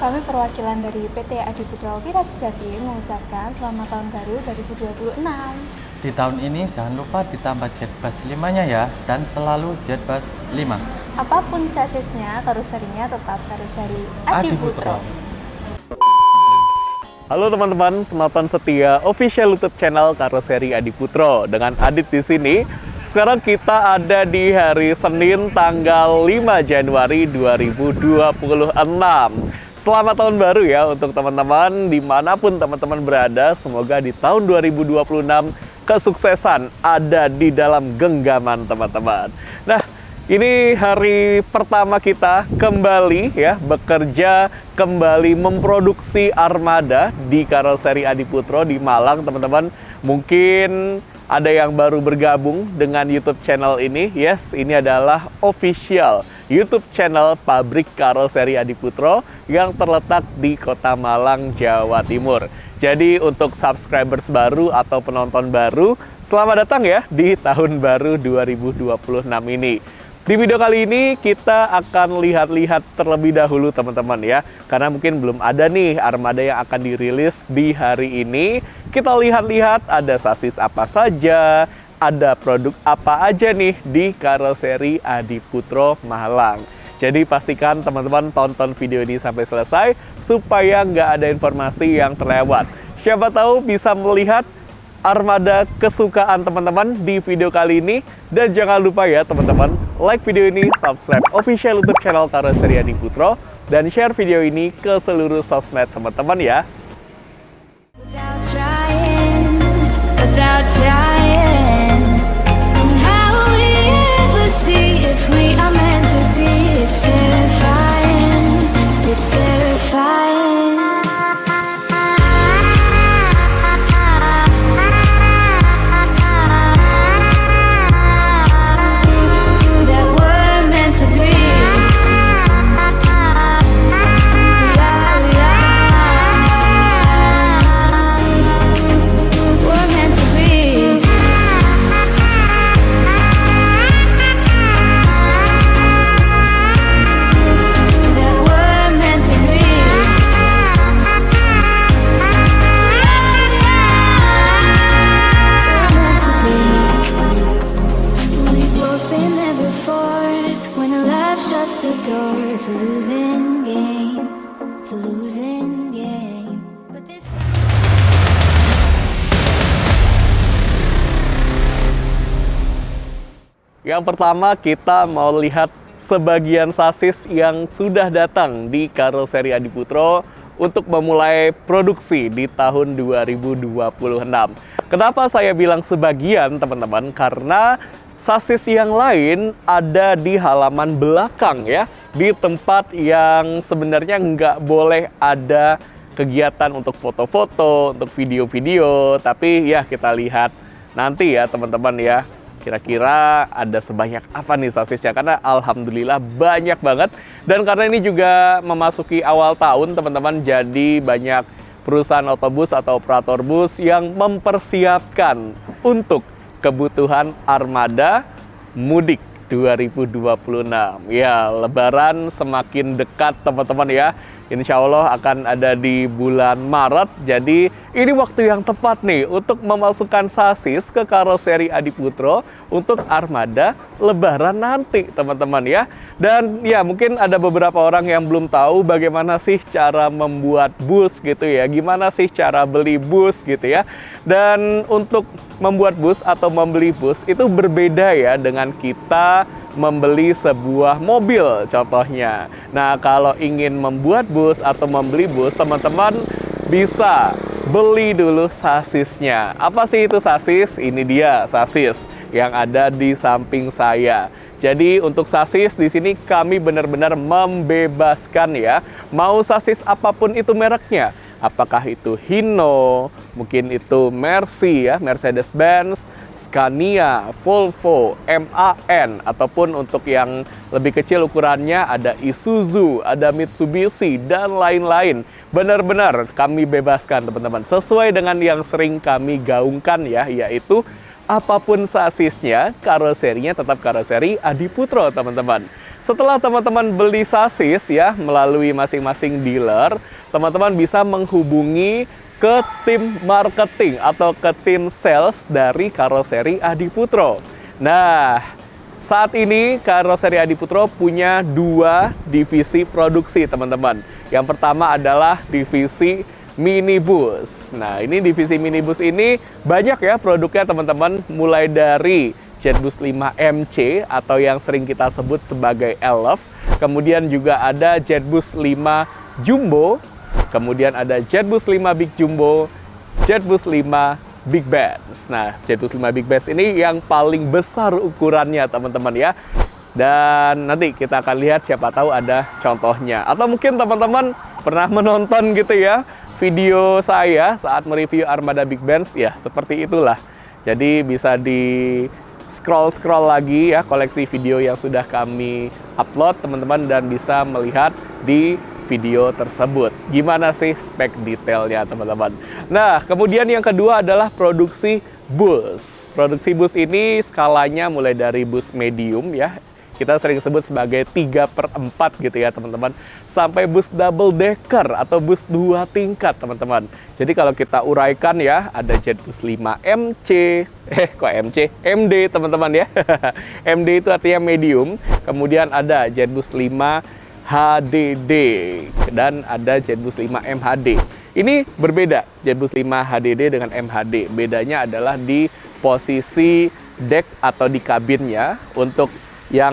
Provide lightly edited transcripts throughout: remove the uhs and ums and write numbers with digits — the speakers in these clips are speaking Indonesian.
kami perwakilan dari PT Adiputro Wira Sejati mengucapkan selamat tahun baru 2026. Di tahun ini jangan lupa ditambah jetbus 5-nya ya, dan selalu jetbus 5. Apapun chassisnya, karoserinya tetap karoseri Adiputro. Halo teman-teman, penonton setia official YouTube channel Karoseri Adiputro. Dengan Adit di sini. Sekarang kita ada di hari Senin tanggal 5 Januari 2026. Selamat tahun baru ya untuk teman-teman dimanapun teman-teman berada. Semoga di tahun 2026 kesuksesan ada di dalam genggaman teman-teman. Nah, ini hari pertama kita kembali ya bekerja, kembali memproduksi armada di Karoseri Adiputro di Malang teman-teman. Mungkin ada yang baru bergabung dengan YouTube channel ini. Yes, ini adalah official YouTube channel pabrik Karoseri Adiputro yang terletak di Kota Malang, Jawa Timur. Jadi untuk subscribers baru atau penonton baru, selamat datang ya di tahun baru 2026 ini. Di video kali ini kita akan lihat-lihat terlebih dahulu teman-teman ya. Karena mungkin belum ada nih armada yang akan dirilis di hari ini. Kita lihat-lihat ada sasis apa saja, ada produk apa aja nih di Karoseri Adiputro Malang. Jadi pastikan teman-teman tonton video ini sampai selesai supaya nggak ada informasi yang terlewat. Siapa tahu bisa melihat armada kesukaan teman-teman di video kali ini. Dan jangan lupa ya teman-teman, like video ini, subscribe official YouTube channel Karoseri Adiputro, dan share video ini ke seluruh sosmed teman-teman ya. Yang pertama kita mau lihat sebagian sasis yang sudah datang di Karoseri Adiputro untuk memulai produksi di tahun 2026. Kenapa saya bilang sebagian teman-teman? Karena sasis yang lain ada di halaman belakang ya, di tempat yang sebenarnya nggak boleh ada kegiatan untuk foto-foto, untuk video-video. Tapi ya kita lihat nanti ya teman-teman ya. Kira-kira ada sebanyak apa nih sasisnya, karena alhamdulillah banyak banget. Dan karena ini juga memasuki awal tahun teman-teman, jadi banyak perusahaan otobus atau operator bus yang mempersiapkan untuk kebutuhan armada mudik 2026. Ya, Lebaran semakin dekat teman-teman ya. Insya Allah akan ada di bulan Maret. Jadi ini waktu yang tepat nih untuk memasukkan sasis ke Karoseri Adiputro untuk armada Lebaran nanti teman-teman ya. Dan ya mungkin ada beberapa orang yang belum tahu bagaimana sih cara membuat bus gitu ya. Gimana sih cara beli bus gitu ya. Dan untuk membuat bus atau membeli bus itu berbeda ya dengan kita membeli sebuah mobil contohnya. Nah, kalau ingin membuat bus atau membeli bus, teman-teman bisa beli dulu sasisnya. Apa sih itu sasis? Ini dia sasis yang ada di samping saya. Jadi untuk sasis di sini kami benar-benar membebaskan ya. Mau sasis apapun itu mereknya. Apakah itu Hino, mungkin itu Mercy ya, Mercedes-Benz, Scania, Volvo, MAN, ataupun untuk yang lebih kecil ukurannya ada Isuzu, ada Mitsubishi, dan lain-lain. Benar-benar kami bebaskan teman-teman, sesuai dengan yang sering kami gaungkan ya, yaitu apapun sasisnya, karoserinya tetap Karoseri Adiputro teman-teman. Setelah teman-teman beli sasis ya melalui masing-masing dealer, teman-teman bisa menghubungi ke tim marketing atau ke tim sales dari Karoseri Adiputro. Nah, saat ini Karoseri Adiputro punya 2 divisi produksi, teman-teman. Yang pertama adalah divisi minibus. Nah, ini divisi minibus ini banyak ya produknya, teman-teman, mulai dari Jetbus 5 MC atau yang sering kita sebut sebagai Elf. Kemudian juga ada Jetbus 5 Jumbo. Kemudian ada Jetbus 5 Big Jumbo, Jetbus 5 Big Benz. Nah, Jetbus 5 Big Benz ini yang paling besar ukurannya, teman-teman ya. Dan nanti kita akan lihat, siapa tahu ada contohnya. Atau mungkin teman-teman pernah menonton gitu ya video saya saat mereview armada Big Benz, ya seperti itulah. Jadi bisa di scroll lagi ya koleksi video yang sudah kami upload, teman-teman, dan bisa melihat di video tersebut gimana sih spek detailnya, teman-teman. Nah, kemudian yang kedua adalah produksi bus. Produksi bus ini skalanya mulai dari bus medium ya, kita sering sebut sebagai 3/4 gitu ya, teman-teman, sampai bus double decker atau bus 2 tingkat, teman-teman. Jadi kalau kita uraikan ya, ada Jetbus 5 MC, MD, teman-teman ya. MD itu artinya medium. Kemudian ada Jetbus 5 HDD dan ada Jetbus 5 MHD. Ini berbeda, Jetbus 5 HDD dengan MHD. Bedanya adalah di posisi deck atau di kabinnya. Untuk yang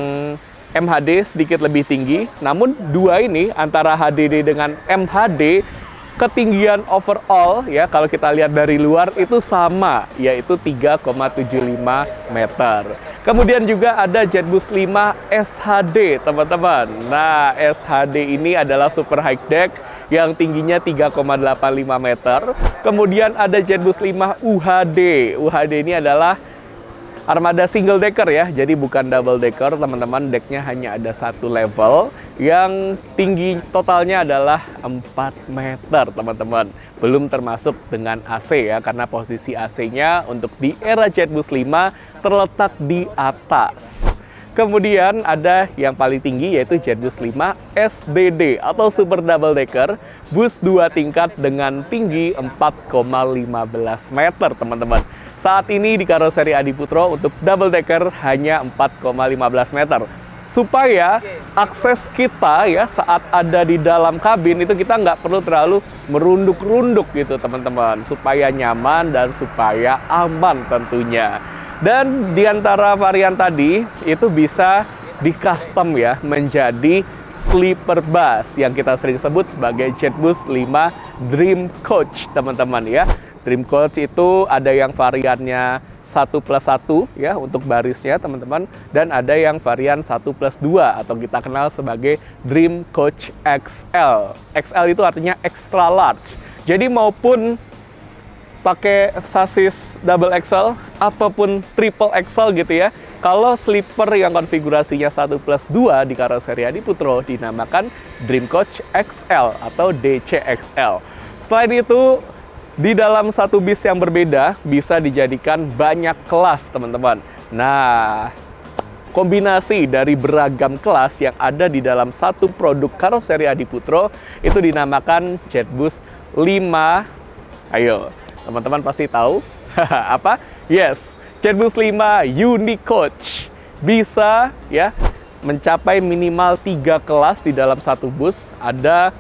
MHD sedikit lebih tinggi, namun 2 ini antara HDD dengan MHD, ketinggian overall ya kalau kita lihat dari luar itu sama, yaitu 3,75 meter. Kemudian juga ada Jetbus 5 SHD, teman-teman. Nah, SHD ini adalah super high deck yang tingginya 3,85 meter. Kemudian ada Jetbus 5 UHD. UHD ini adalah armada single decker ya, jadi bukan double decker, teman-teman. Decknya hanya ada 1 level yang tinggi totalnya adalah 4 meter, teman-teman. Belum termasuk dengan AC ya, karena posisi AC-nya untuk di era Jetbus 5 terletak di atas. Kemudian ada yang paling tinggi yaitu Jetbus 5 SDD atau Super Double Decker, bus 2 tingkat dengan tinggi 4,15 meter, teman-teman. Saat ini di Karoseri Adiputro untuk double decker hanya 4,15 meter. Supaya akses kita ya saat ada di dalam kabin itu kita nggak perlu terlalu merunduk-runduk gitu, teman-teman. Supaya nyaman dan supaya aman tentunya. Dan di antara varian tadi itu bisa di custom ya menjadi sleeper bus yang kita sering sebut sebagai Jetbus 5 Dream Coach, teman-teman ya. Dream Coach itu ada yang variannya 1+1 ya untuk barisnya, teman-teman, dan ada yang varian 1+2 atau kita kenal sebagai Dream Coach XL. XL itu artinya extra large. Jadi maupun pakai sasis double XL ataupun triple XL gitu ya. Kalau sleeper yang konfigurasinya 1+2 di Karoseri Adiputro dinamakan Dream Coach XL atau DCXL. Selain itu, di dalam satu bis yang berbeda bisa dijadikan banyak kelas, teman-teman. Nah, kombinasi dari beragam kelas yang ada di dalam satu produk Karoseri Adiputro itu dinamakan Jetbus 5. Ayo, teman-teman pasti tahu apa? Yes, Jetbus 5 Unicoach. Bisa ya mencapai minimal 3 kelas di dalam satu bus. Ada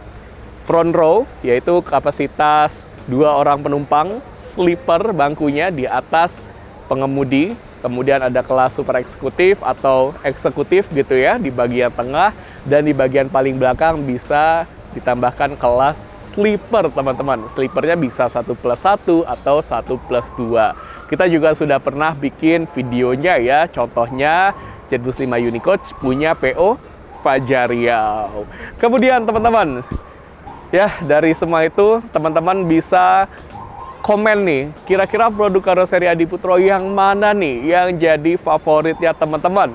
front row, yaitu kapasitas 2 orang penumpang, sleeper bangkunya di atas pengemudi. Kemudian ada kelas super eksekutif atau eksekutif gitu ya di bagian tengah, dan di bagian paling belakang bisa ditambahkan kelas sleeper, teman-teman. Sleepernya bisa 1+1 atau 1+2. Kita juga sudah pernah bikin videonya ya. Contohnya Jetbus 5 Unicoach punya PO Fajar Riau. Kemudian teman-teman, ya, dari semua itu, teman-teman bisa komen nih, kira-kira produk Karoseri Adiputro yang mana nih yang jadi favoritnya teman-teman.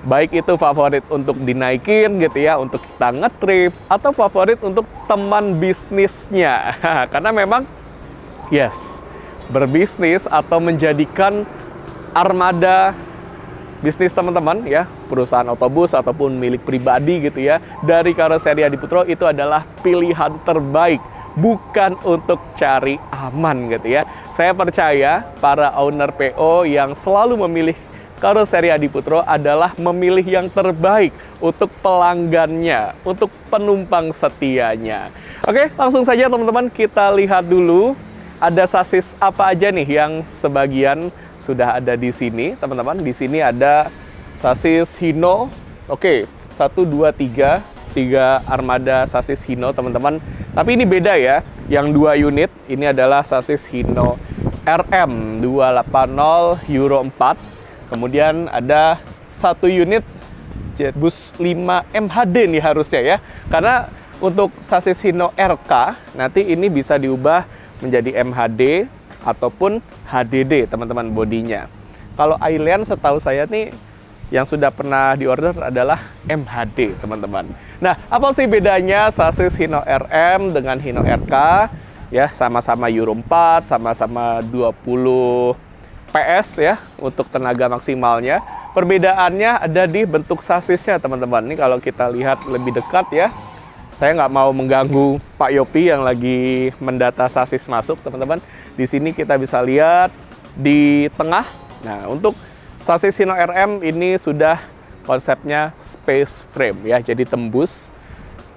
Baik itu favorit untuk dinaikin gitu ya, untuk kita ngetrip, atau favorit untuk teman bisnisnya. Karena memang, yes, berbisnis atau menjadikan armada bisnis teman-teman ya, perusahaan otobus ataupun milik pribadi gitu ya, dari Karoseri Adiputro itu adalah pilihan terbaik, bukan untuk cari aman gitu ya. Saya percaya para owner PO yang selalu memilih Karoseri Adiputro adalah memilih yang terbaik untuk pelanggannya, untuk penumpang setianya. Oke, langsung saja teman-teman kita lihat dulu ada sasis apa aja nih yang sebagian sudah ada di sini, teman-teman. Di sini ada sasis Hino. Oke, 1, 2, 3 armada sasis Hino, teman-teman. Tapi ini beda ya. Yang 2 unit ini adalah sasis Hino RM 280 Euro 4. Kemudian ada 1 unit Jetbus 5 MHD nih harusnya ya. Karena untuk sasis Hino RK nanti ini bisa diubah menjadi MHD ataupun HDD, teman-teman, bodinya. Kalau Island setahu saya nih yang sudah pernah diorder adalah MHD, teman-teman. Nah, apa sih bedanya sasis Hino RM dengan Hino RK? Ya, sama-sama Euro 4, sama-sama 20 PS ya untuk tenaga maksimalnya. Perbedaannya ada di bentuk sasisnya, teman-teman. Ini kalau kita lihat lebih dekat ya. Saya nggak mau mengganggu Pak Yopi yang lagi mendata sasis masuk, teman-teman. Di sini kita bisa lihat di tengah. Nah, untuk sasis Hino RM ini sudah konsepnya space frame ya, jadi tembus.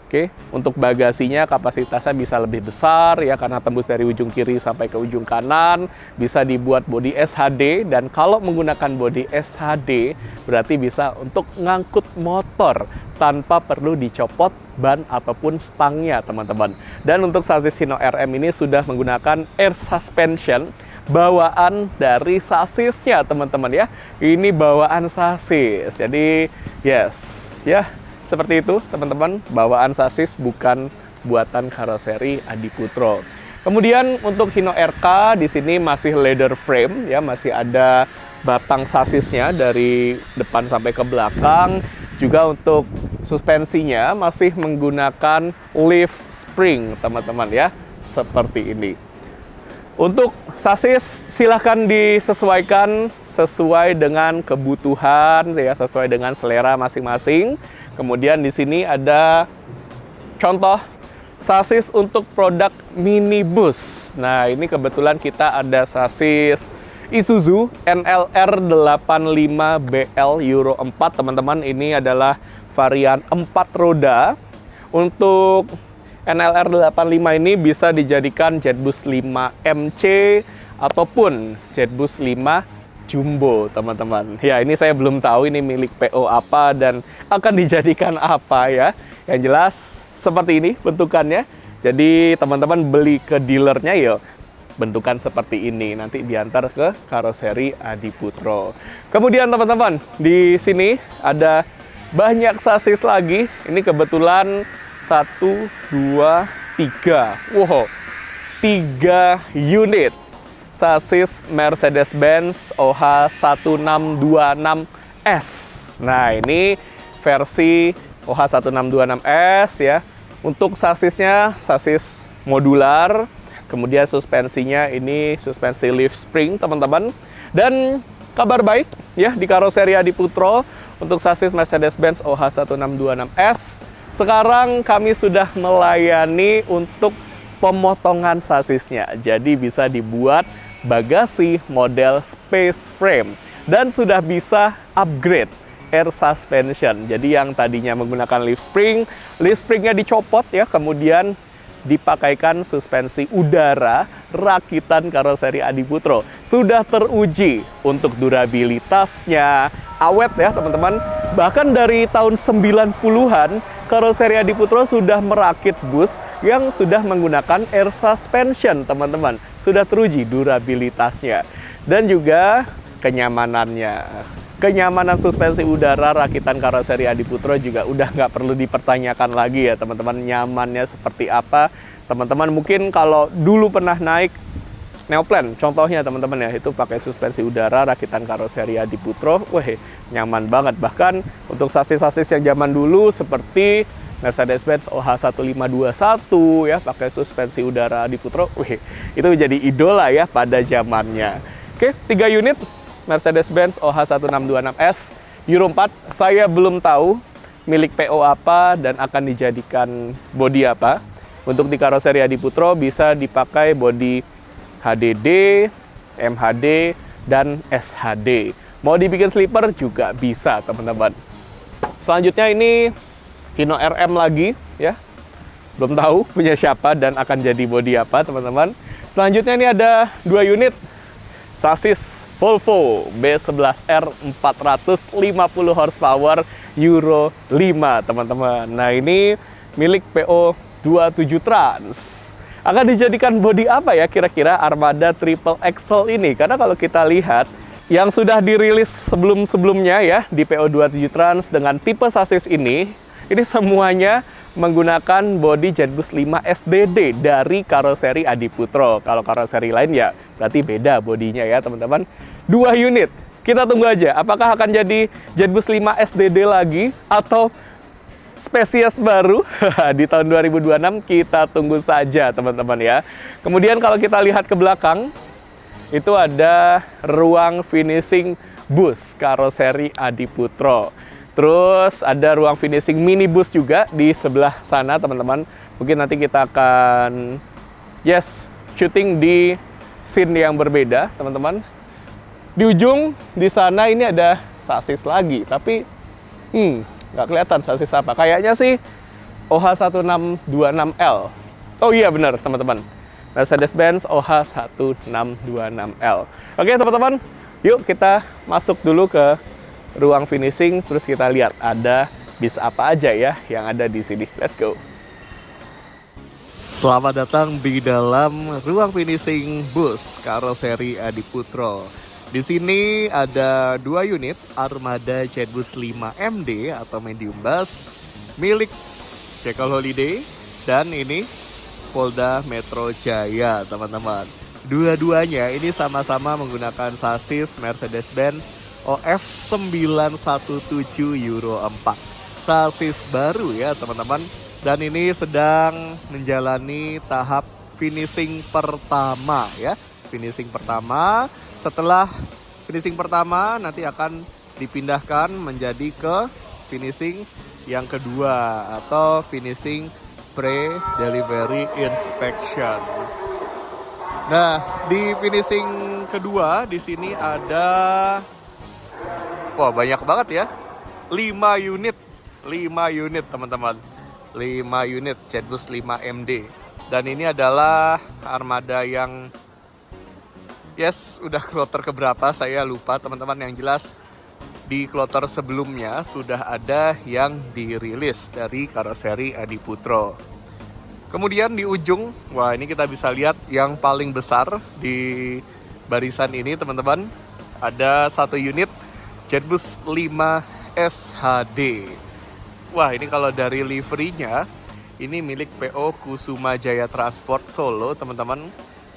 Oke, untuk bagasinya kapasitasnya bisa lebih besar ya karena tembus dari ujung kiri sampai ke ujung kanan, bisa dibuat bodi SHD, dan kalau menggunakan bodi SHD berarti bisa untuk ngangkut motor tanpa perlu dicopot ban ataupun stangnya, teman-teman. Dan untuk sasis Hino RM ini sudah menggunakan air suspension, bawaan dari sasisnya, teman-teman ya. Ini bawaan sasis. Jadi yes, ya. Seperti itu, teman-teman, bawaan sasis bukan buatan Karoseri Adiputro. Kemudian untuk Hino RK di sini masih leather frame ya, masih ada batang sasisnya dari depan sampai ke belakang. Juga untuk suspensinya masih menggunakan leaf spring, teman-teman ya, seperti ini. Untuk sasis silahkan disesuaikan sesuai dengan kebutuhan ya, sesuai dengan selera masing-masing. Kemudian di sini ada contoh sasis untuk produk minibus. Nah, ini kebetulan kita ada sasis Isuzu NLR 85BL Euro 4, teman-teman. Ini adalah varian 4 roda. Untuk NLR 85 ini bisa dijadikan Jetbus 5 MC ataupun Jetbus 5 Jumbo, teman-teman. Ya, ini saya belum tahu ini milik PO apa dan akan dijadikan apa ya. Yang jelas seperti ini bentukannya. Jadi teman-teman beli ke dealernya ya bentukan seperti ini, nanti diantar ke Karoseri Adiputro. Kemudian teman-teman, di sini ada banyak sasis lagi. Ini kebetulan 1, 2, 3. Wow, 3 unit sasis Mercedes-Benz OH1626S. Nah, ini versi OH1626S ya. Untuk sasisnya sasis modular, kemudian suspensinya ini suspensi leaf spring, teman-teman. Dan kabar baik ya di Karoseri Adiputro untuk sasis Mercedes-Benz OH1626S. Sekarang kami sudah melayani untuk pemotongan sasisnya. Jadi bisa dibuat bagasi model space frame dan sudah bisa upgrade air suspension. Jadi yang tadinya menggunakan leaf springnya dicopot ya, kemudian dipakaikan suspensi udara rakitan Karoseri Adiputro. Sudah teruji untuk durabilitasnya, awet ya teman-teman. Bahkan dari tahun 90-an Karoseri Adiputro sudah merakit bus yang sudah menggunakan air suspension, teman-teman. Sudah teruji durabilitasnya dan juga kenyamanannya. Kenyamanan suspensi udara rakitan Karoseri Adiputro juga udah nggak perlu dipertanyakan lagi ya, teman-teman. Nyamannya seperti apa? Teman-teman mungkin kalau dulu pernah naik Neoplan, contohnya teman-teman ya, itu pakai suspensi udara rakitan Karoseri Adiputro, wah nyaman banget. Bahkan untuk sasis-sasis yang zaman dulu seperti Mercedes-Benz OH1521 ya, pakai suspensi udara Adiputro, wah itu jadi idola ya pada zamannya. Oke, 3 unit Mercedes-Benz OH1626S Euro 4. Saya belum tahu milik PO apa dan akan dijadikan bodi apa. Untuk di karoseri Adiputro bisa dipakai bodi HDD, MHD, dan SHD. Mau dibikin sleeper juga bisa, teman-teman. Selanjutnya ini Hino RM lagi, ya. Belum tahu punya siapa dan akan jadi bodi apa, teman-teman. Selanjutnya ini ada 2 unit sasis Volvo B11R 450 horsepower Euro 5, teman-teman. Nah, ini milik PO 27 Trans. Akan dijadikan bodi apa ya kira-kira Armada Triple Axle ini? Karena kalau kita lihat yang sudah dirilis sebelum-sebelumnya ya di PO 27 Trans dengan tipe sasis ini semuanya menggunakan bodi Jetbus 5 SDD dari karoseri Adiputro. Kalau karoseri lain ya berarti beda bodinya ya, teman-teman. 2 unit. Kita tunggu aja apakah akan jadi Jetbus 5 SDD lagi atau spesies baru di tahun 2026. Kita tunggu saja, teman-teman ya. Kemudian kalau kita lihat ke belakang, itu ada ruang finishing bus karoseri Adiputro. Terus ada ruang finishing minibus juga di sebelah sana, teman-teman. Mungkin nanti kita akan syuting di scene yang berbeda, teman-teman. Di ujung di sana ini ada sasis lagi, tapi nggak kelihatan sasis apa. Kayaknya sih OH1626L. Oh iya benar, teman-teman. Mercedes-Benz OH1626L. Oke, teman-teman. Yuk kita masuk dulu ke ruang finishing, terus kita lihat ada bis apa aja ya yang ada di sini. Let's go. Selamat datang di dalam ruang finishing bus karoseri Adiputro. Di sini ada 2 unit Armada Jetbus 5 MD atau medium bus milik Jekyll Holiday dan ini Polda Metro Jaya, teman-teman. Dua-duanya ini sama-sama menggunakan sasis Mercedes-Benz OF 917 Euro 4. Sasis baru ya, teman-teman. Dan ini sedang menjalani tahap finishing pertama ya. Finishing pertama. Setelah finishing pertama nanti akan dipindahkan menjadi ke finishing yang kedua atau finishing pre-delivery inspection. Nah, di finishing kedua di sini ada banyak banget ya. 5 unit, teman-teman. 5 unit Jetbus 5 MD. Dan ini adalah armada yang udah kloter keberapa saya lupa, teman-teman. Yang jelas di kloter sebelumnya sudah ada yang dirilis dari karoseri Adiputro. Kemudian di ujung, ini kita bisa lihat yang paling besar di barisan ini, teman-teman. Ada 1 unit Jetbus 5 SHD. Ini kalau dari liverynya, ini milik PO Kusuma Jaya Transport Solo, teman-teman.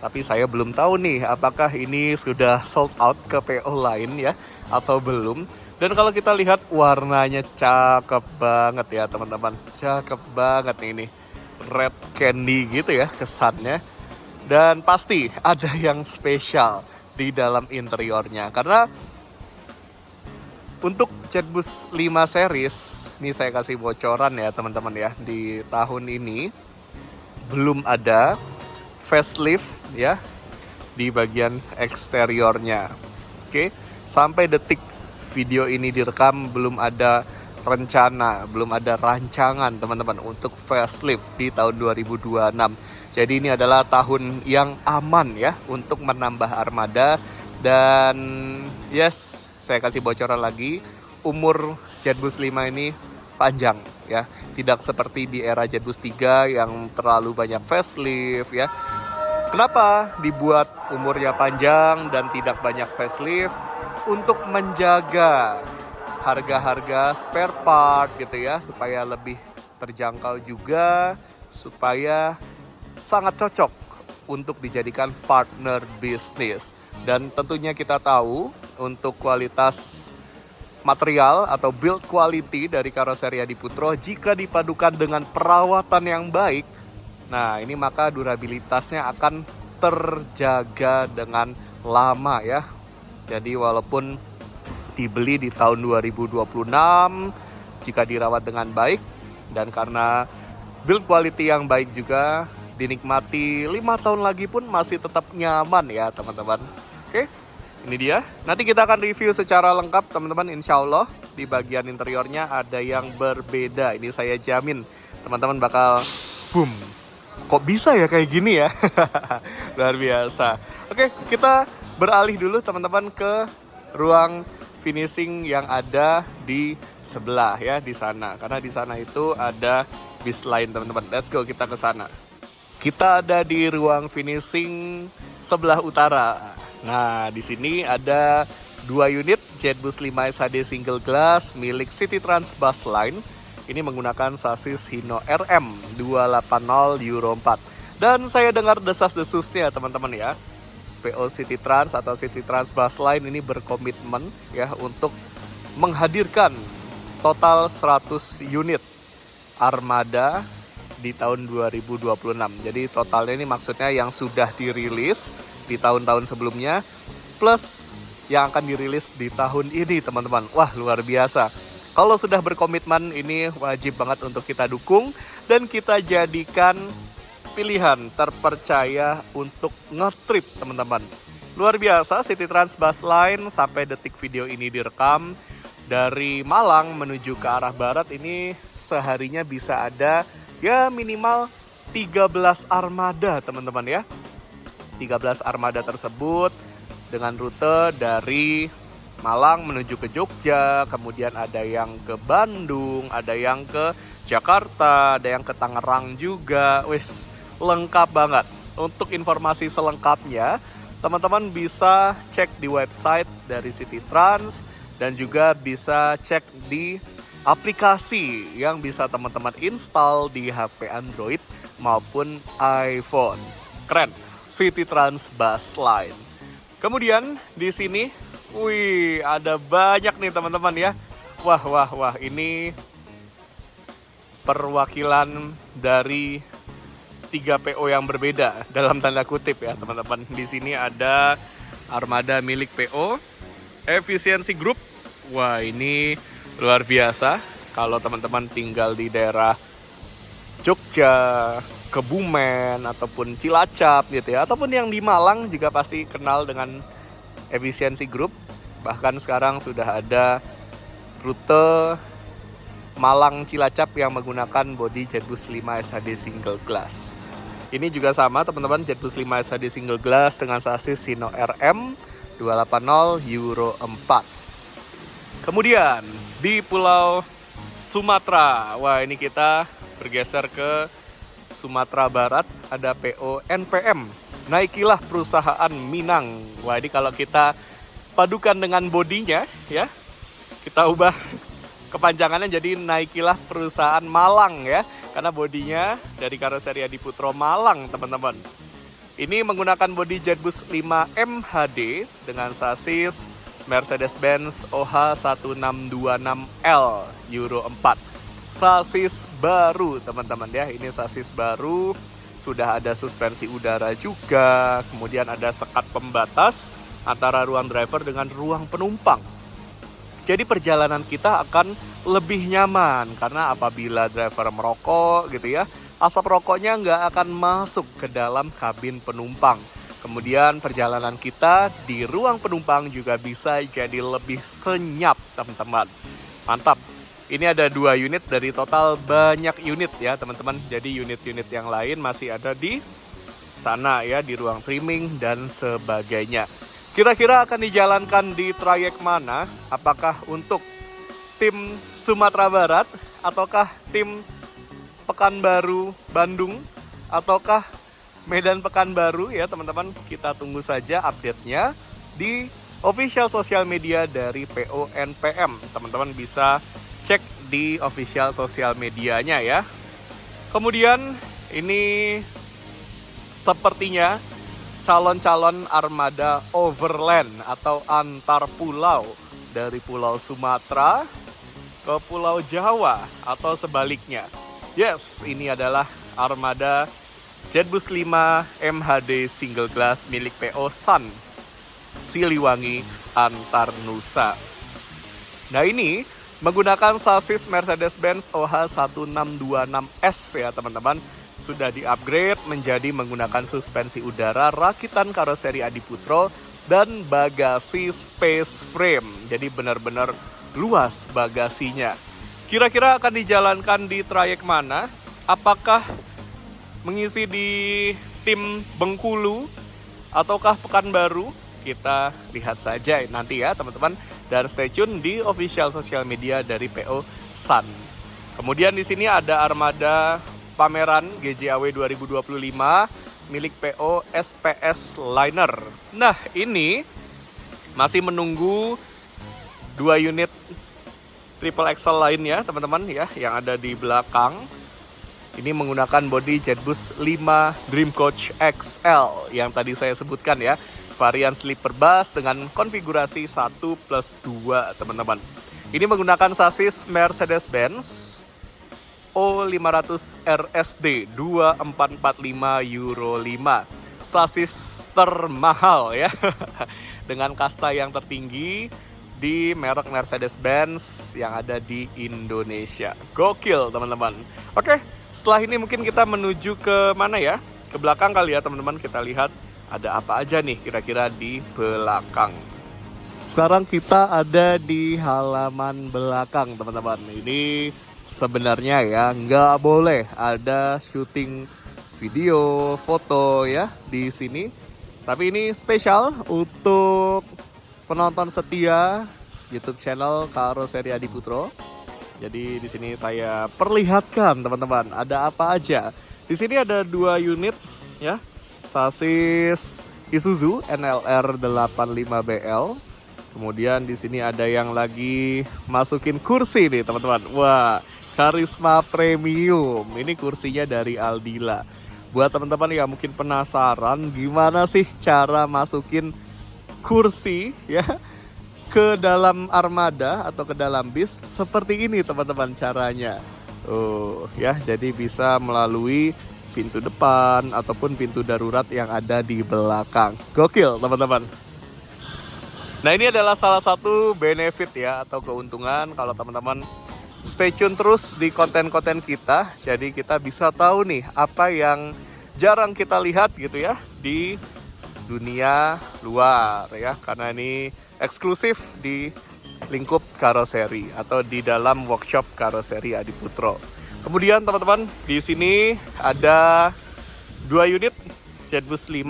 Tapi saya belum tahu nih apakah ini sudah sold out ke PO lain ya atau belum. Dan kalau kita lihat warnanya cakep banget ya, teman-teman. Cakep banget nih ini. Red candy gitu ya kesannya. Dan pasti ada yang spesial di dalam interiornya. Karena untuk Jetbus 5 series, ini saya kasih bocoran ya, teman-teman ya. Di tahun ini belum ada facelift ya di bagian eksteriornya. Oke, sampai detik video ini direkam belum ada rencana, belum ada rancangan, teman-teman, untuk facelift di tahun 2026. Jadi ini adalah tahun yang aman ya untuk menambah armada. Dan saya kasih bocoran lagi, umur Jetbus 5 ini panjang ya. Tidak seperti di era Jetbus 3 yang terlalu banyak facelift ya. Kenapa dibuat umurnya panjang dan tidak banyak facelift? Untuk menjaga harga-harga spare part gitu ya, supaya lebih terjangkau juga, supaya sangat cocok untuk dijadikan partner bisnis. Dan tentunya kita tahu untuk kualitas material atau build quality dari karoseri Adiputro jika dipadukan dengan perawatan yang baik, nah ini maka durabilitasnya akan terjaga dengan lama ya. Jadi walaupun dibeli di tahun 2026, jika dirawat dengan baik dan karena build quality yang baik juga, dinikmati 5 tahun lagi pun masih tetap nyaman ya teman-teman. Oke, ini dia. Nanti kita akan review secara lengkap teman-teman, insya Allah. Di bagian interiornya ada yang berbeda. Ini saya jamin teman-teman bakal boom. Kok bisa ya kayak gini ya? Luar biasa. Oke, kita beralih dulu teman-teman ke ruang finishing yang ada di sebelah ya, di sana. Karena di sana itu ada bis lain teman-teman. Let's go, kita ke sana. Kita ada di ruang finishing sebelah utara. Nah, di sini ada 2 unit JetBus 5 SHD single glass milik City Trans Bus Line. Ini menggunakan sasis Hino RM 280 Euro 4. Dan saya dengar desas-desusnya teman-teman ya. PO City Trans atau City Trans Bus Line ini berkomitmen ya untuk menghadirkan total 100 unit armada di tahun 2026. Jadi totalnya ini maksudnya yang sudah dirilis di tahun-tahun sebelumnya plus yang akan dirilis di tahun ini teman-teman. Wah, luar biasa. Kalau sudah berkomitmen ini wajib banget untuk kita dukung dan kita jadikan pilihan terpercaya untuk nge-trip teman-teman. Luar biasa, City Trans Bus Line sampai detik video ini direkam dari Malang menuju ke arah barat ini seharinya bisa ada ya minimal 13 armada teman-teman ya. 13 armada tersebut dengan rute dari Malang menuju ke Jogja, kemudian ada yang ke Bandung, ada yang ke Jakarta, ada yang ke Tangerang juga. Wis, lengkap banget. Untuk informasi selengkapnya, teman-teman bisa cek di website dari City Trans dan juga bisa cek di aplikasi yang bisa teman-teman install di HP Android maupun iPhone. Keren, City Trans Bus Line. Kemudian di sini, wih, ada banyak nih teman-teman ya. Wah, ini perwakilan dari 3 PO yang berbeda dalam tanda kutip ya teman-teman. Di sini ada armada milik PO Efisiensi Group. Wah, ini luar biasa. Kalau teman-teman tinggal di daerah Jogja, Kebumen ataupun Cilacap gitu ya, ataupun yang di Malang juga pasti kenal dengan Efisiensi Group. Bahkan sekarang sudah ada rute Malang Cilacap yang menggunakan bodi JetBus 5 SHD single glass. Ini juga sama teman-teman, JetBus 5 SHD single glass dengan sasis Hino RM 280 Euro 4. Kemudian di Pulau Sumatera, wah ini kita bergeser ke Sumatera Barat, ada PO NPM, Naikilah Perusahaan Minang. Wah ini kalau kita padukan dengan bodinya ya, kita ubah kepanjangannya jadi Naikilah Perusahaan Malang ya, karena bodinya dari karoseri Adiputro Malang teman-teman. Ini menggunakan bodi JetBus 5 MHD dengan sasis Mercedes-Benz OH1626L Euro 4. Sasis baru teman-teman ya, ini sasis baru, sudah ada suspensi udara juga, kemudian ada sekat pembatas antara ruang driver dengan ruang penumpang. Jadi perjalanan kita akan lebih nyaman karena apabila driver merokok gitu ya, asap rokoknya nggak akan masuk ke dalam kabin penumpang. Kemudian perjalanan kita di ruang penumpang juga bisa jadi lebih senyap teman-teman. Mantap. Ini ada 2 unit dari total banyak unit ya teman-teman. Jadi unit-unit yang lain masih ada di sana ya, di ruang trimming dan sebagainya. Kira-kira akan dijalankan di trayek mana? Apakah untuk tim Sumatera Barat, ataukah tim Pekanbaru Bandung, ataukah Medan Pekanbaru ya teman-teman? Kita tunggu saja update-nya di official sosial media dari PO NPM. Teman-teman bisa cek di official sosial medianya ya. Kemudian ini sepertinya calon-calon armada overland atau antar pulau dari Pulau Sumatera ke Pulau Jawa atau sebaliknya. Yes, ini adalah armada JetBus 5 MHD single glass milik PO Sun. Siliwangi Antarnusa. Nah ini menggunakan sasis Mercedes-Benz OH1626S ya teman-teman. Sudah di-upgrade menjadi menggunakan suspensi udara rakitan karoseri Adiputro dan bagasi space frame. Jadi benar-benar luas bagasinya. Kira-kira akan dijalankan di trayek mana? Apakah mengisi di tim Bengkulu ataukah Pekanbaru? Kita lihat saja nanti ya teman-teman, dan stay tune di official sosial media dari PO Sun. Kemudian di sini ada armada pameran GJAW 2025 milik PO SPS Liner. Nah, ini masih menunggu 2 unit triple axle lainnya teman-teman ya yang ada di belakang. Ini menggunakan bodi Jetbus 5 Dream Coach XL yang tadi saya sebutkan ya. Varian sleeper bus dengan konfigurasi 1+2 teman-teman. Ini menggunakan sasis Mercedes-Benz O500 RSD 2445 Euro 5. Sasis termahal ya. Dengan kasta yang tertinggi di merek Mercedes-Benz yang ada di Indonesia. Gokil teman-teman. Oke, setelah ini mungkin kita menuju ke mana ya? Ke belakang kali ya teman-teman, kita lihat ada apa aja nih kira-kira di belakang. Sekarang kita ada di halaman belakang teman-teman. Ini sebenarnya ya nggak boleh ada syuting video, foto ya di sini. Tapi ini spesial untuk penonton setia YouTube channel Karoseri Adiputro. Jadi di sini saya perlihatkan teman-teman ada apa aja. Di sini ada 2 unit ya. Sasis Isuzu NLR 85BL. Kemudian di sini ada yang lagi masukin kursi nih teman-teman. Wah, Karisma Premium. Ini kursinya dari Aldila. Buat teman-teman yang mungkin penasaran gimana sih cara masukin kursi ya ke dalam armada atau ke dalam bis, seperti ini teman-teman caranya. Ya, jadi bisa melalui pintu depan ataupun pintu darurat yang ada di belakang. Gokil teman-teman. Nah, ini adalah salah satu benefit ya atau keuntungan kalau teman-teman stay tune terus di konten-konten kita. Jadi kita bisa tahu nih apa yang jarang kita lihat gitu ya di dunia luar ya, karena ini eksklusif di lingkup karoseri atau di dalam workshop Karoseri Adiputro. Kemudian teman-teman di sini ada 2 unit Jetbus 5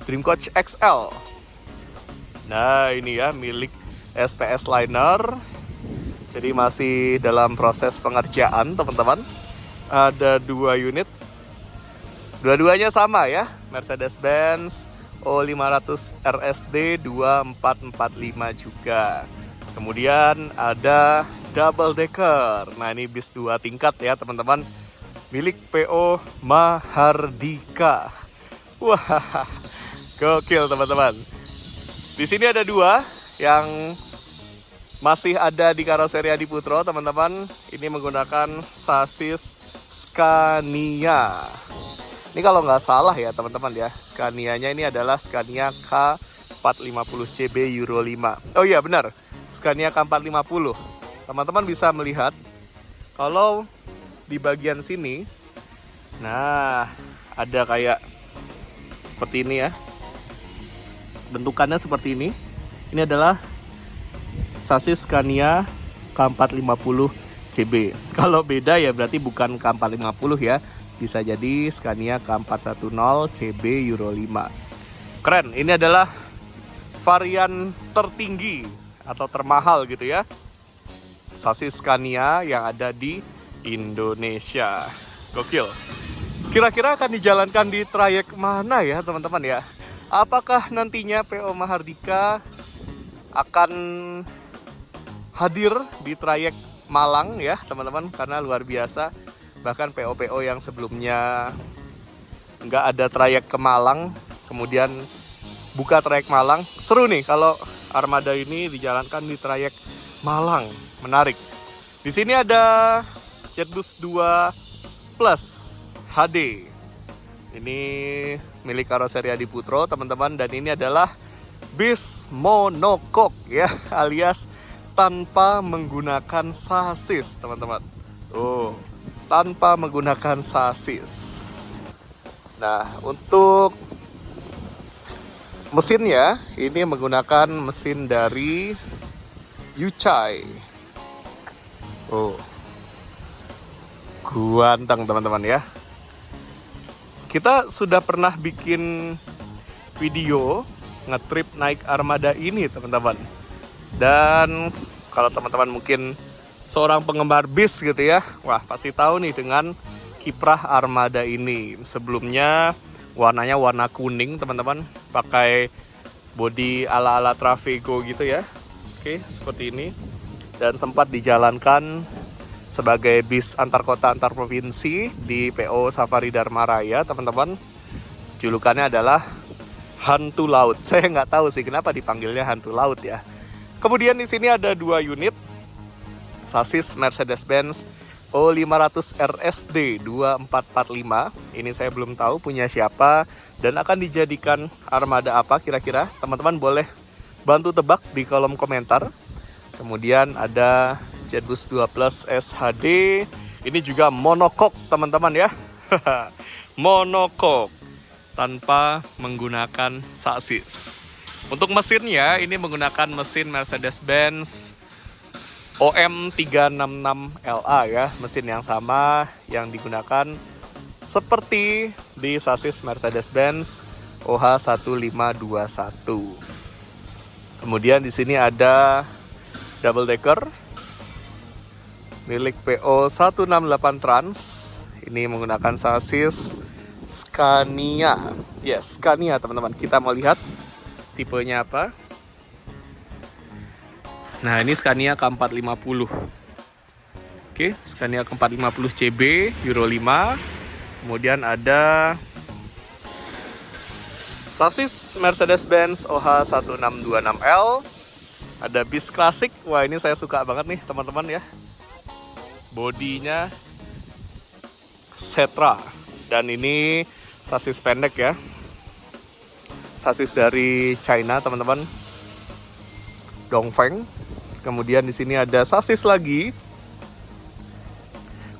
Dream Coach XL. Nah ini ya milik SPS Liner. Jadi masih dalam proses pengerjaan teman-teman. Ada 2 unit. Dua-duanya sama ya, Mercedes-Benz O500 RSD 2445 juga. Kemudian ada double decker. Nah ini bis 2 tingkat ya teman-teman, milik PO Mahardika. Wah, gokil teman-teman. Di sini ada 2 yang masih ada di Karoseri Adiputro teman-teman. Ini menggunakan sasis Scania. Ini kalau nggak salah ya teman-teman ya, Scania-nya ini adalah Scania K450CB Euro 5. Oh iya benar, Scania K450. Teman-teman bisa melihat kalau di bagian sini, nah ada kayak seperti ini ya. Bentukannya seperti ini. Ini adalah sasis Scania K450CB. Kalau beda ya berarti bukan K450 ya. Bisa jadi Scania K410CB Euro 5. Keren, ini adalah varian tertinggi atau termahal gitu ya, sasis Scania yang ada di Indonesia. Gokil. Kira-kira akan dijalankan di trayek mana ya teman-teman ya? Apakah nantinya PO Mahardika akan hadir di trayek Malang ya teman-teman? Karena luar biasa. Bahkan PO-PO yang sebelumnya nggak ada trayek ke Malang, kemudian buka trayek Malang. Seru nih kalau armada ini dijalankan di trayek Malang. Menarik. Di sini ada Jetbus 2 Plus HD. Ini milik Karoseri Adiputro teman-teman, dan ini adalah bis monokok ya, alias tanpa menggunakan sasis, teman-teman. Tuh, tanpa menggunakan sasis. Nah, untuk mesinnya ini menggunakan mesin dari Yuchai. Oh, ganteng teman-teman ya. Kita sudah pernah bikin video ngetrip naik armada ini teman-teman. Dan kalau teman-teman mungkin seorang penggemar bis gitu ya, wah pasti tahu nih dengan kiprah armada ini. Sebelumnya warnanya warna kuning teman-teman, pakai bodi ala-ala Trafego gitu ya. Oke, seperti ini. Dan sempat dijalankan sebagai bis antar kota antar provinsi di PO Safari Dharma Raya teman-teman. Julukannya adalah hantu laut. Saya nggak tahu sih kenapa dipanggilnya hantu laut ya. Kemudian di sini ada 2 unit sasis Mercedes-Benz O500 RSD 2445. Ini saya belum tahu punya siapa dan akan dijadikan armada apa kira-kira. Teman-teman boleh bantu tebak di kolom komentar. Kemudian ada Jetbus 2 Plus SHD. Ini juga monokok teman-teman ya. Monokok tanpa menggunakan sasis. Untuk mesinnya ini menggunakan mesin Mercedes-Benz OM366LA ya. Mesin yang sama yang digunakan seperti di sasis Mercedes-Benz OH1521. Kemudian di sini ada double decker milik PO 168 Trans. Ini menggunakan sasis Scania. Yes, Scania teman-teman. Kita mau lihat tipenya apa. Nah, ini Scania K450. Oke, Scania K450 CB Euro 5. Kemudian ada sasis Mercedes-Benz OH1626L. Ada bis klasik. Wah, ini saya suka banget nih teman-teman ya. Bodinya Setra. Dan ini sasis pendek ya. Sasis dari China teman-teman. Dongfeng. Kemudian di sini ada sasis lagi.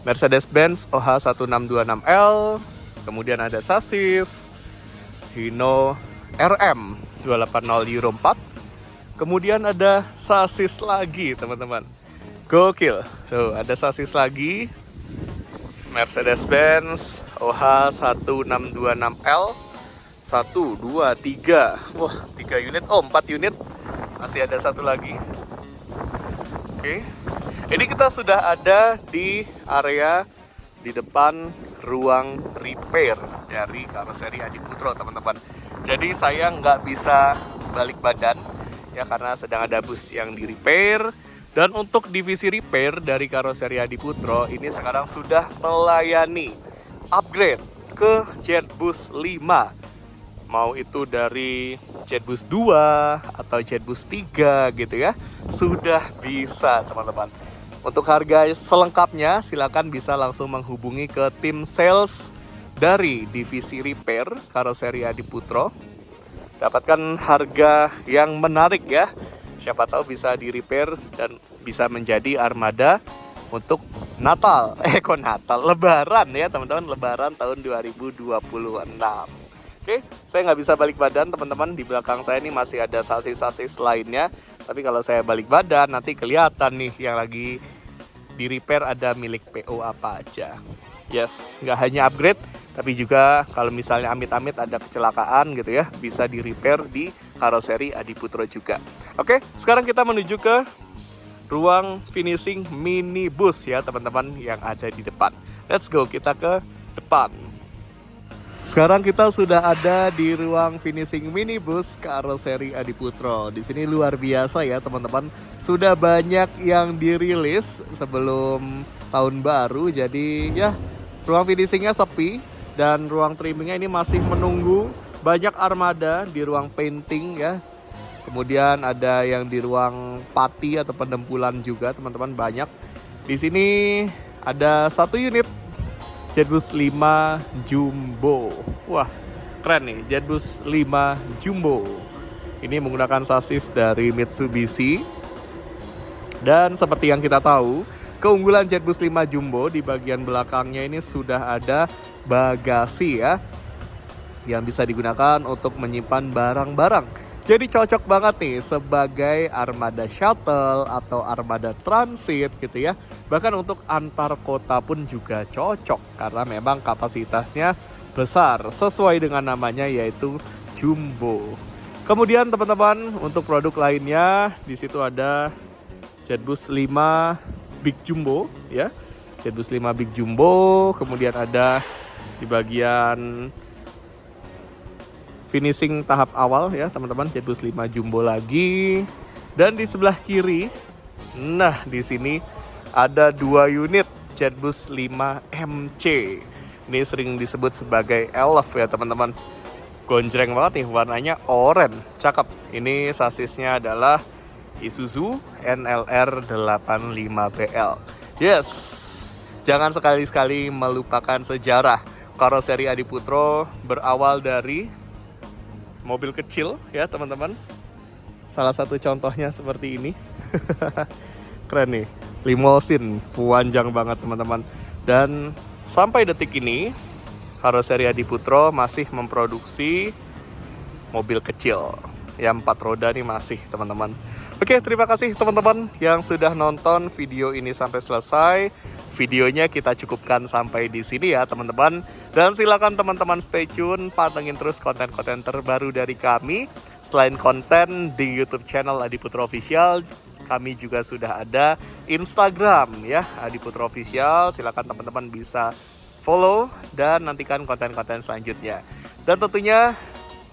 Mercedes-Benz OH1626L. Kemudian ada sasis Hino RM 280 Euro 4. Kemudian ada sasis lagi teman-teman. Gokil. Tuh, ada sasis lagi. Mercedes-Benz OH1626L. 1, 2, 3. Wah, 3 unit. Oh, 4 unit. Masih ada satu lagi. Oke. Ini kita sudah ada di area di depan ruang repair dari karoseri Adiputro teman-teman. Jadi saya nggak bisa balik badan ya karena sedang ada bus yang di repair. Dan untuk divisi repair dari karoseri Adiputro ini sekarang sudah melayani upgrade ke Jetbus 5. Mau itu dari Jetbus 2 atau Jetbus 3 gitu ya. Sudah bisa teman-teman. Untuk harga selengkapnya silakan bisa langsung menghubungi ke tim sales dari divisi repair karoseri Adiputro. Dapatkan harga yang menarik ya. Siapa tahu bisa di repair dan bisa menjadi armada untuk Natal. Natal, Lebaran ya teman-teman, Lebaran tahun 2026. Oke, saya nggak bisa balik badan teman-teman. Di belakang saya ini masih ada sasis-sasis lainnya. Tapi kalau saya balik badan nanti kelihatan nih yang lagi di repair ada milik PO apa aja. Yes, nggak hanya upgrade, tapi juga kalau misalnya amit-amit ada kecelakaan gitu ya, bisa di repair di karoseri Adiputro juga. Oke, sekarang kita menuju ke ruang finishing minibus ya teman-teman yang ada di depan. Let's go, kita ke depan. Sekarang kita sudah ada di ruang finishing minibus karoseri Adiputro. Di sini luar biasa ya teman-teman. Sudah banyak yang dirilis sebelum tahun baru. Jadi ya ruang finishingnya sepi dan ruang trimmingnya ini masih menunggu banyak armada di ruang painting ya. Kemudian ada yang di ruang pati atau pendempulan juga teman-teman, banyak. Di sini ada satu unit Jetbus 5 Jumbo. Wah, keren nih, Jetbus 5 Jumbo. Ini menggunakan sasis dari Mitsubishi. Dan seperti yang kita tahu, keunggulan Jetbus 5 Jumbo di bagian belakangnya ini sudah ada bagasi ya, yang bisa digunakan untuk menyimpan barang-barang. Jadi cocok banget nih sebagai armada shuttle atau armada transit gitu ya. Bahkan untuk antar kota pun juga cocok karena memang kapasitasnya besar sesuai dengan namanya yaitu Jumbo. Kemudian teman-teman untuk produk lainnya di situ ada Jetbus 5 Big Jumbo ya. Jetbus 5 Big Jumbo, kemudian ada di bagian finishing tahap awal ya teman-teman, Jetbus 5 Jumbo lagi. Dan di sebelah kiri, nah di sini ada 2 unit Jetbus 5 MC. Ini sering disebut sebagai Elf ya teman-teman. Gonjreng banget nih, warnanya oranye, cakep. Ini sasisnya adalah Isuzu NLR 85BL. Yes, jangan sekali-sekali melupakan sejarah. Karoseri Adiputro berawal dari mobil kecil ya teman-teman. Salah satu contohnya seperti ini. Keren nih, limosin, panjang banget teman-teman. Dan sampai detik ini Karoseri Adiputro masih memproduksi mobil kecil yang 4 roda nih masih teman-teman. Oke, terima kasih teman-teman yang sudah nonton video ini sampai selesai. Videonya kita cukupkan sampai di sini ya teman-teman. Dan silakan teman-teman stay tune, pantengin terus konten-konten terbaru dari kami. Selain konten di YouTube channel Adiputro Official, kami juga sudah ada Instagram ya, Adiputro Official. Silakan teman-teman bisa follow dan nantikan konten-konten selanjutnya. Dan tentunya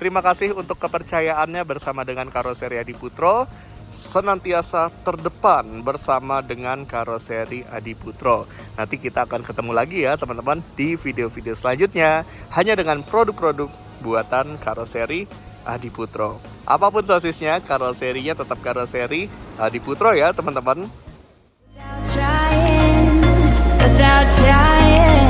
terima kasih untuk kepercayaannya bersama dengan Karoseri Adiputro. Senantiasa terdepan bersama dengan Karoseri Adiputro. Nanti kita akan ketemu lagi ya teman-teman di video-video selanjutnya hanya dengan produk-produk buatan Karoseri Adiputro. Apapun sasisnya, karoserinya tetap Karoseri Adiputro ya teman-teman. Without trying.